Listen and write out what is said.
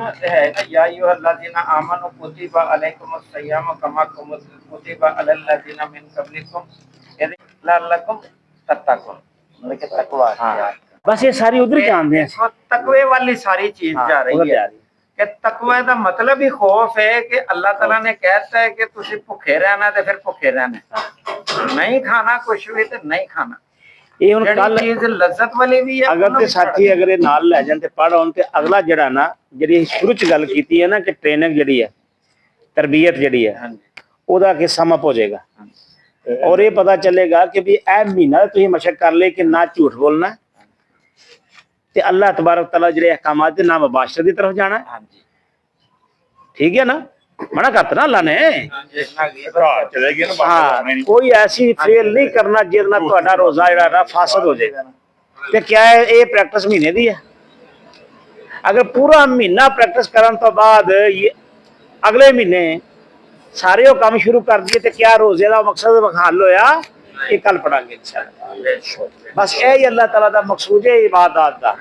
है ना, या अय्युहल्लज़ीना आमनू कुतिबा अलैकुमुस सियामु कमा कुतिबा अलल लज़ीना मिन क़ब्लिकुम लअल्लकुम तत्तक़ून, मतलब तकवा। हाँ, बस ये सारी उधर ही जानते हैं। तकवे वाली सारी चीज जा रही है कि तकवे का मतलब ही खौफ है कि अल्लाह ताला ने कहता है कि तुसी भुखे रहना तो फिर भुखे रहना, नहीं खाना कुछ भी तो नहीं खाना। ਇਹ ਹੁਣ ਕੱਲ चीज लज्जत वाली भी है ਅਗਰ ਤੇ ਸਾਥੀ ਅਗਰ ਇਹ ਨਾਲ ਲੈ ਜਾਣ ਤੇ ਪੜ੍ਹ ਆਉਣ ਤੇ ਅਗਲਾ ਜਿਹੜਾ ਨਾ ਜਿਹੜੀ ਸ਼ੁਰੂ ਚ ਗੱਲ ਕੀਤੀ ਹੈ ਨਾ ਕਿ ਟ੍ਰੇਨਿੰਗ ਜਿਹੜੀ ਹੈ ਤਰਬੀਅਤ ਜਿਹੜੀ ਹੈ ਉਹਦਾ ਕਿ ਸਮਪ ਹੋ ਜਾਏਗਾ ਔਰ ਇਹ ਪਤਾ ਚੱਲੇਗਾ ਕਿ ਵੀ ਇਹ ਮਹੀਨਾ ਤੁਸੀਂ ਮਸ਼ਕ ਕਰ ਲੈ ਕਿ ਨਾ ਝੂਠ ਬੋਲਣਾ ਤੇ ਅੱਲਾਹ ਤਬਾਰਕ ਤਆਲਾ ਜਿਹੜੇ ਅਹਿਕਾਮਾਤ ਦੇ ਨਾ ਮੁਬਾਸ਼ਰਤ ਦੀ ਤਰਫ ਜਾਣਾ। ठीक है ना, मना करता ना अल्लाह ने। हाँ, कोई ऐसी फेल नहीं करना जिसना ਤੁਹਾਡਾ रोजा ਜਿਹੜਾ फासद हो जाएगा। ਤੇ क्या है ये प्रैक्टिस महीने दी है। अगर पूरा महीना प्रैक्टिस करने तो बाद ये अगले महीने सारे वो काम शुरू कर दिए तो क्या रोजे का मकसद हल होया, ये कल पढ़ांगे इंशाअल्लाह। बस यही अल्लाह ताला का मकसूद है इबादत का।